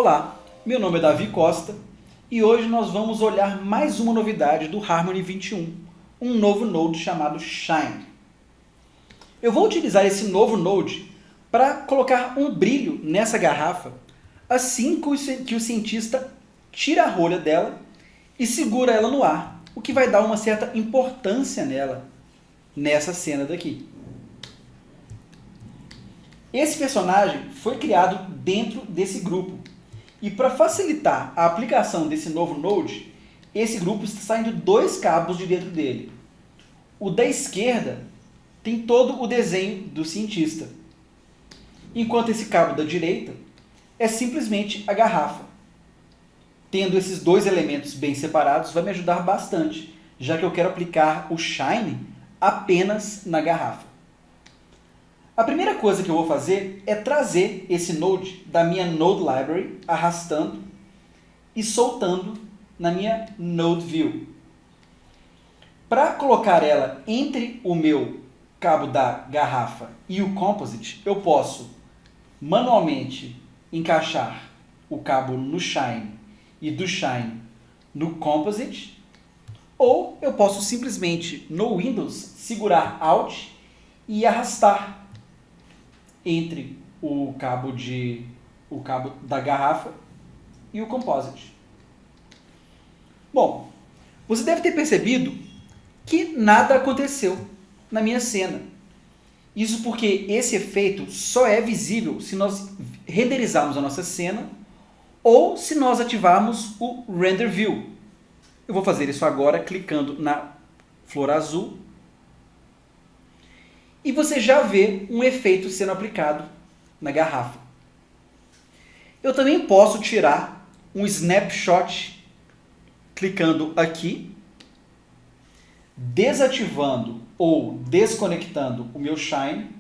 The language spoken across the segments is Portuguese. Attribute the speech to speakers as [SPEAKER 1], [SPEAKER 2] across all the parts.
[SPEAKER 1] Olá, meu nome é Davi Costa e hoje nós vamos olhar mais uma novidade do Harmony 21, um novo Node chamado Shine. Eu vou utilizar esse novo Node para colocar um brilho nessa garrafa assim que o cientista tira a rolha dela e segura ela no ar, o que vai dar uma certa importância nela, nessa cena daqui. Esse personagem foi criado dentro desse grupo. E para facilitar a aplicação desse novo Node, esse grupo está saindo dois cabos de dentro dele. O da esquerda tem todo o desenho do cientista, enquanto esse cabo da direita é simplesmente a garrafa. Tendo esses dois elementos bem separados vai me ajudar bastante, já que eu quero aplicar o Shine apenas na garrafa. A primeira coisa que eu vou fazer é trazer esse Node da minha Node Library, arrastando e soltando na minha Node View. Para colocar ela entre o meu cabo da garrafa e o Composite, eu posso manualmente encaixar o cabo no Shine e do Shine no Composite, ou eu posso simplesmente, no Windows, segurar Alt e arrastar entre o cabo da garrafa e o Composite. Bom, você deve ter percebido que nada aconteceu na minha cena. Isso porque esse efeito só é visível se nós renderizarmos a nossa cena ou se nós ativarmos o Render View. Eu vou fazer isso agora clicando na flor azul. E você já vê um efeito sendo aplicado na garrafa. Eu também posso tirar um snapshot clicando aqui, desativando ou desconectando o meu Shine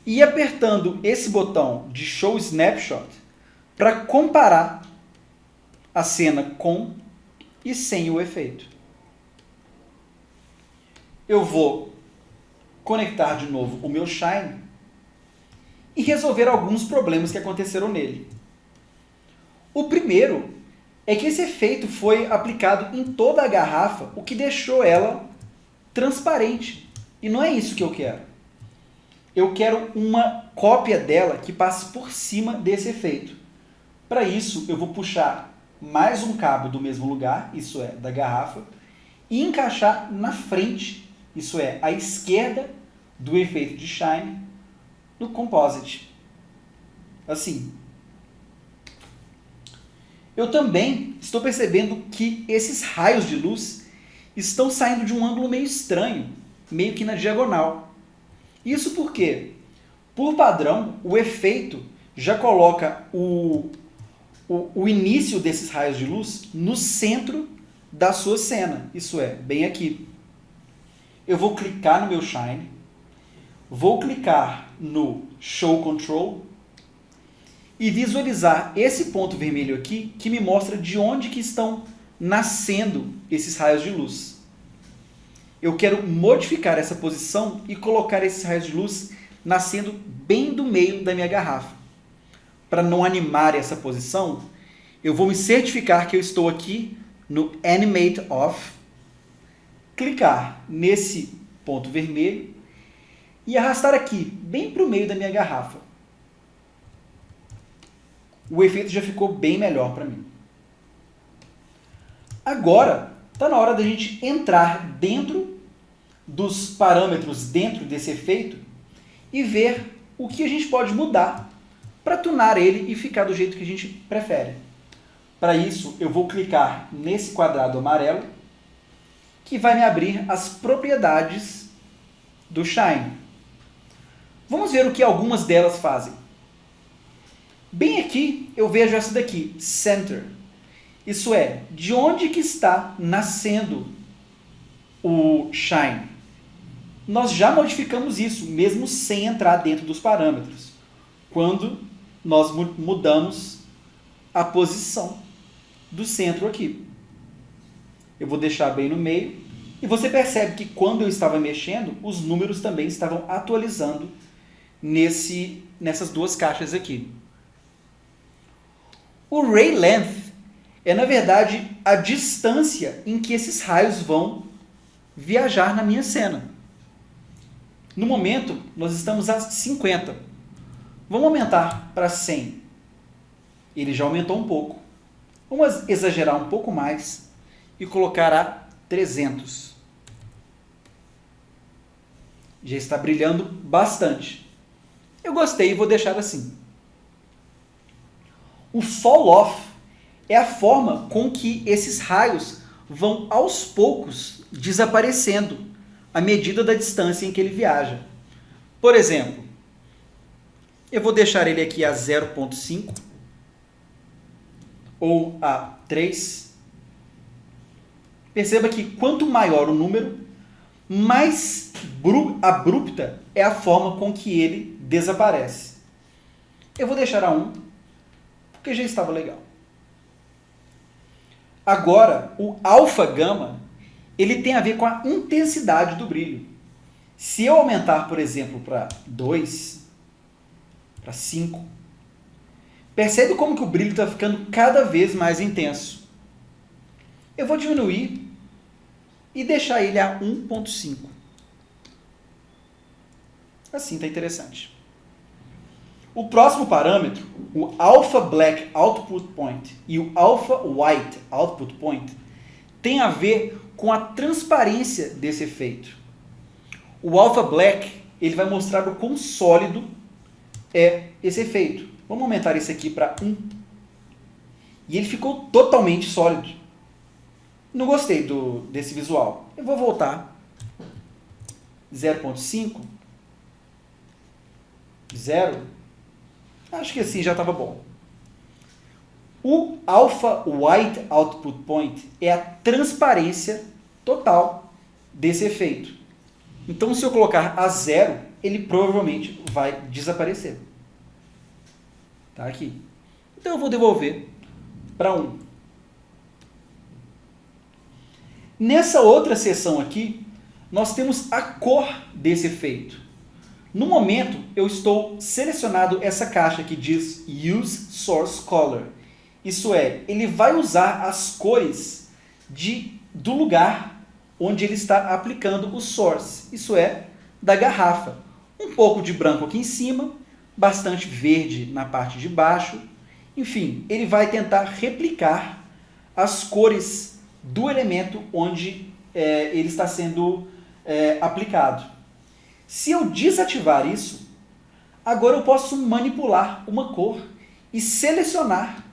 [SPEAKER 1] e apertando esse botão de Show Snapshot para comparar a cena com e sem o efeito. Eu vou conectar de novo o meu Shine e resolver alguns problemas que aconteceram nele. O primeiro é que esse efeito foi aplicado em toda a garrafa, o que deixou ela transparente. E não é isso que eu quero. Eu quero uma cópia dela que passe por cima desse efeito. Para isso, eu vou puxar mais um cabo do mesmo lugar, isso é, da garrafa, e encaixar na frente, isso é, à esquerda do efeito de Shine, no Composite. Assim. Eu também estou percebendo que esses raios de luz estão saindo de um ângulo meio estranho, meio que na diagonal. Isso porque, por padrão, o efeito já coloca o início desses raios de luz no centro da sua cena, isso é, bem aqui. Eu vou clicar no meu Shine, vou clicar no Show Control e visualizar esse ponto vermelho aqui que me mostra de onde que estão nascendo esses raios de luz. Eu quero modificar essa posição e colocar esses raios de luz nascendo bem do meio da minha garrafa. Para não animar essa posição, eu vou me certificar que eu estou aqui no Animate Off, clicar nesse ponto vermelho e arrastar aqui, bem para o meio da minha garrafa. O efeito já ficou bem melhor para mim. Agora, está na hora da gente entrar dentro dos parâmetros dentro desse efeito e ver o que a gente pode mudar para tunar ele e ficar do jeito que a gente prefere. Para isso, eu vou clicar nesse quadrado amarelo, que vai me abrir as propriedades do Shine. Vamos ver o que algumas delas fazem. Bem aqui, eu vejo essa daqui, Center. Isso é, de onde que está nascendo o Shine. Nós já modificamos isso, mesmo sem entrar dentro dos parâmetros, quando nós mudamos a posição do centro aqui. Eu vou deixar bem no meio, e você percebe que quando eu estava mexendo, os números também estavam atualizando nessas duas caixas aqui. O ray length é, na verdade, a distância em que esses raios vão viajar na minha cena. No momento, nós estamos a 50. Vamos aumentar para 100. Ele já aumentou um pouco. Vamos exagerar um pouco mais e colocar a 300. Já está brilhando bastante. Eu gostei e vou deixar assim. O fall off é a forma com que esses raios vão aos poucos desaparecendo à medida da distância em que ele viaja. Por exemplo, eu vou deixar ele aqui a 0,5 ou a 3. Perceba que quanto maior o número, mais abrupta é a forma com que ele desaparece. Eu vou deixar a 1, porque já estava legal. Agora, o alfa-gama, ele tem a ver com a intensidade do brilho. Se eu aumentar, por exemplo, para 2, para 5, percebe como que o brilho está ficando cada vez mais intenso. Eu vou diminuir e deixar ele a 1,5. Assim está interessante. O próximo parâmetro, o Alpha Black Output Point e o Alpha White Output Point, tem a ver com a transparência desse efeito. O Alpha Black, ele vai mostrar o quão sólido é esse efeito. Vamos aumentar esse aqui para 1. E ele ficou totalmente sólido. Não gostei desse visual. Eu vou voltar. 0,5. 0. Acho que assim já estava bom. O Alpha White Output Point é a transparência total desse efeito. Então, se eu colocar a 0, ele provavelmente vai desaparecer. Tá aqui. Então, eu vou devolver para 1. Nessa outra seção aqui, nós temos a cor desse efeito. No momento, eu estou selecionado essa caixa que diz Use Source Color. Isso é, ele vai usar as cores do lugar onde ele está aplicando o source. Isso é, da garrafa. Um pouco de branco aqui em cima, bastante verde na parte de baixo. Enfim, ele vai tentar replicar as cores do elemento onde ele está sendo aplicado. Se eu desativar isso, agora eu posso manipular uma cor e selecionar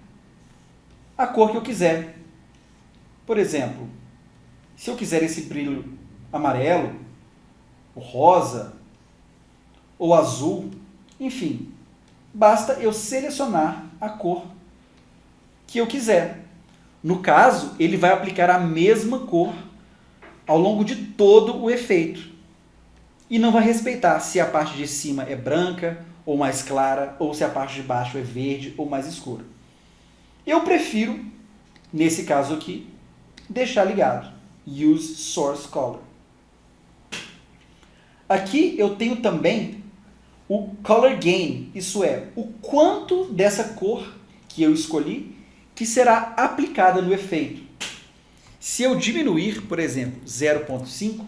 [SPEAKER 1] a cor que eu quiser. Por exemplo, se eu quiser esse brilho amarelo, ou rosa, ou azul, enfim, basta eu selecionar a cor que eu quiser. No caso, ele vai aplicar a mesma cor ao longo de todo o efeito. E não vai respeitar se a parte de cima é branca ou mais clara, ou se a parte de baixo é verde ou mais escura. Eu prefiro, nesse caso aqui, deixar ligado. Use Source Color. Aqui eu tenho também o Color Gain, isso é, o quanto dessa cor que eu escolhi que será aplicada no efeito. Se eu diminuir, por exemplo, 0,5,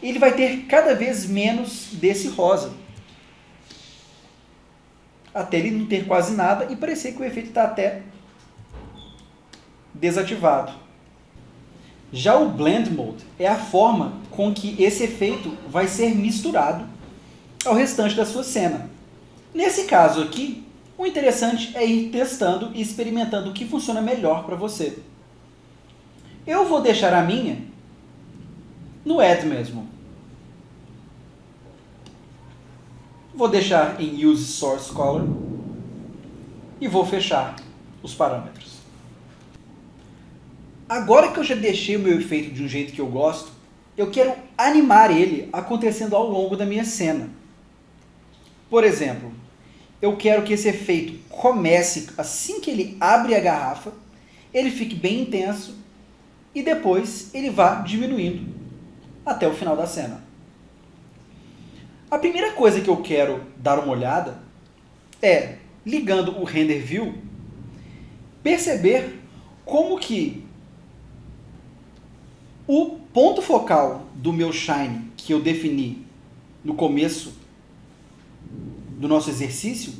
[SPEAKER 1] ele vai ter cada vez menos desse rosa. Até ele não ter quase nada e parecer que o efeito está até desativado. Já o Blend Mode é a forma com que esse efeito vai ser misturado ao restante da sua cena. Nesse caso aqui, o interessante é ir testando e experimentando o que funciona melhor para você. Eu vou deixar a minha no Add mesmo. Vou deixar em Use Source Color e vou fechar os parâmetros. Agora que eu já deixei o meu efeito de um jeito que eu gosto, eu quero animar ele acontecendo ao longo da minha cena. Por exemplo, eu quero que esse efeito comece assim que ele abre a garrafa, ele fique bem intenso e depois ele vá diminuindo até o final da cena. A primeira coisa que eu quero dar uma olhada é, ligando o Render View, perceber como que o ponto focal do meu shine que eu defini no começo do nosso exercício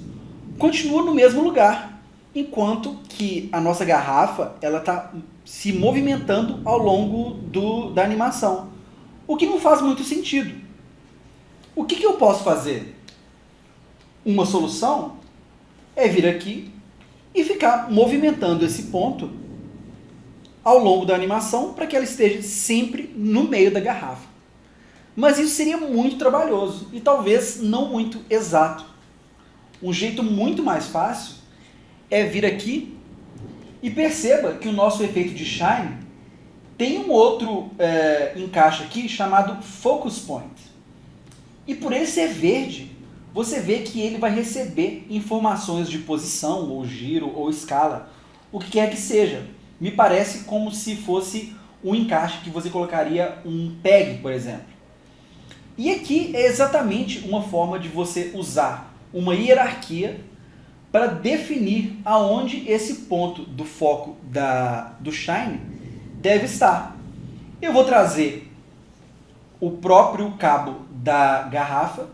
[SPEAKER 1] continua no mesmo lugar, enquanto que a nossa garrafa ela está se movimentando ao longo da animação, o que não faz muito sentido. O que eu posso fazer? Uma solução é vir aqui e ficar movimentando esse ponto ao longo da animação para que ela esteja sempre no meio da garrafa. Mas isso seria muito trabalhoso e talvez não muito exato. Um jeito muito mais fácil é vir aqui e perceba que o nosso efeito de shine tem um outro encaixe aqui chamado Focus Point. E por ele ser verde, você vê que ele vai receber informações de posição, ou giro, ou escala, o que quer que seja. Me parece como se fosse um encaixe que você colocaria um peg, por exemplo. E aqui é exatamente uma forma de você usar uma hierarquia para definir aonde esse ponto do foco do shine deve estar. Eu vou trazer o próprio cabo da garrafa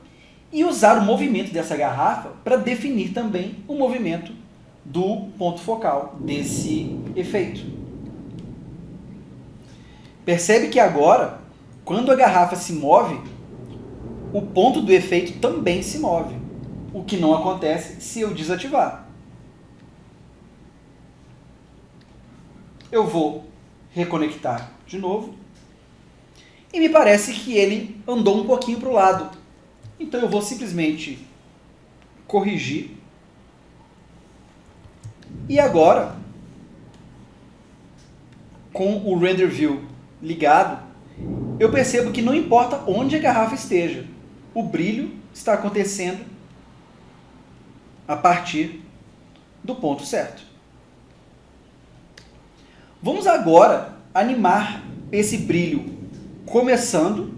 [SPEAKER 1] e usar o movimento dessa garrafa para definir também o movimento do ponto focal desse efeito. Percebe que agora, quando a garrafa se move, o ponto do efeito também se move, o que não acontece se eu desativar. Eu vou reconectar de novo e me parece que ele andou um pouquinho para o lado. Então eu vou simplesmente corrigir. E agora, com o Render View ligado, eu percebo que não importa onde a garrafa esteja, o brilho está acontecendo a partir do ponto certo. Vamos agora animar esse brilho começando,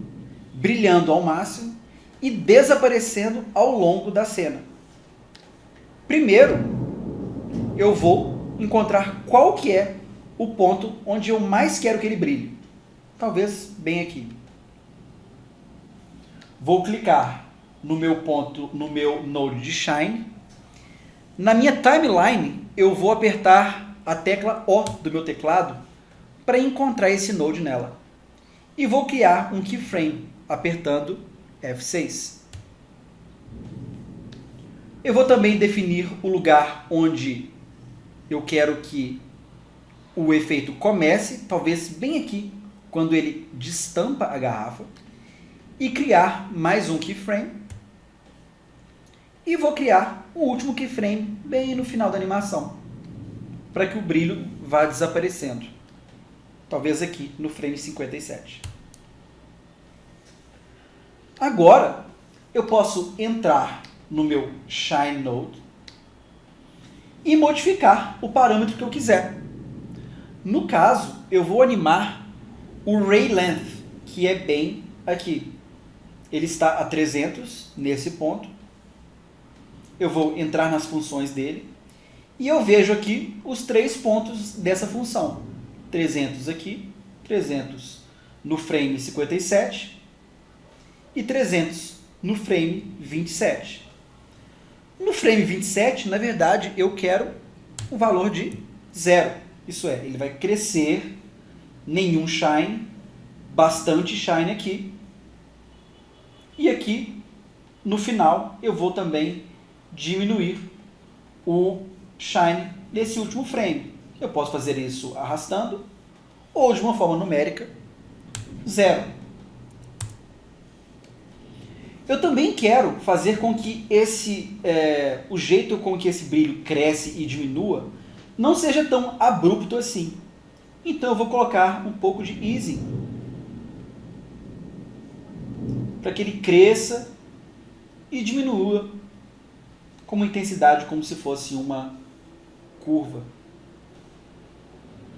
[SPEAKER 1] brilhando ao máximo e desaparecendo ao longo da cena. Primeiro, eu vou encontrar qual que é o ponto onde eu mais quero que ele brilhe. Talvez bem aqui. Vou clicar no meu ponto, no meu node de Shine. Na minha timeline, eu vou apertar a tecla O do meu teclado para encontrar esse node nela. E vou criar um keyframe, apertando F6. Eu vou também definir o lugar onde eu quero que o efeito comece, talvez bem aqui, quando ele destampa a garrafa, e criar mais um keyframe. E vou criar o último keyframe bem no final da animação, para que o brilho vá desaparecendo. Talvez aqui no frame 57. Agora, eu posso entrar no meu Shine Node e modificar o parâmetro que eu quiser. No caso, eu vou animar o Ray Length, que é bem aqui. Ele está a 300 nesse ponto. Eu vou entrar nas funções dele e eu vejo aqui os 3 pontos dessa função. 300 aqui, 300 no frame 57 e 300 no frame 27. No frame 27, na verdade, eu quero o valor de 0. Isso é, ele vai crescer, nenhum shine, bastante shine aqui. E aqui, no final, eu vou também diminuir o shine desse último frame. Eu posso fazer isso arrastando ou de uma forma numérica, 0. Eu também quero fazer com que o jeito com que esse brilho cresce e diminua não seja tão abrupto assim. Então eu vou colocar um pouco de easing para que ele cresça e diminua com uma intensidade como se fosse uma curva.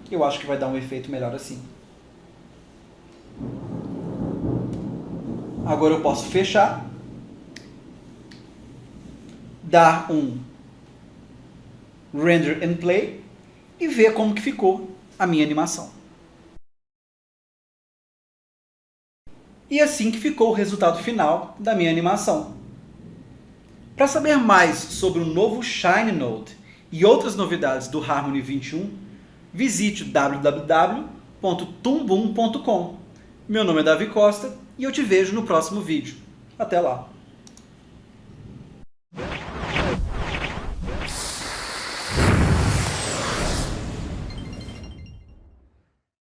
[SPEAKER 1] Eu acho que vai dar um efeito melhor assim. Agora eu posso fechar, dar um Render and Play e ver como que ficou a minha animação. E assim que ficou o resultado final da minha animação. Para saber mais sobre o novo Shine Node e outras novidades do Harmony 21, visite o www.tumbum.com. Meu nome é Davi Costa e eu te vejo no próximo vídeo. Até lá!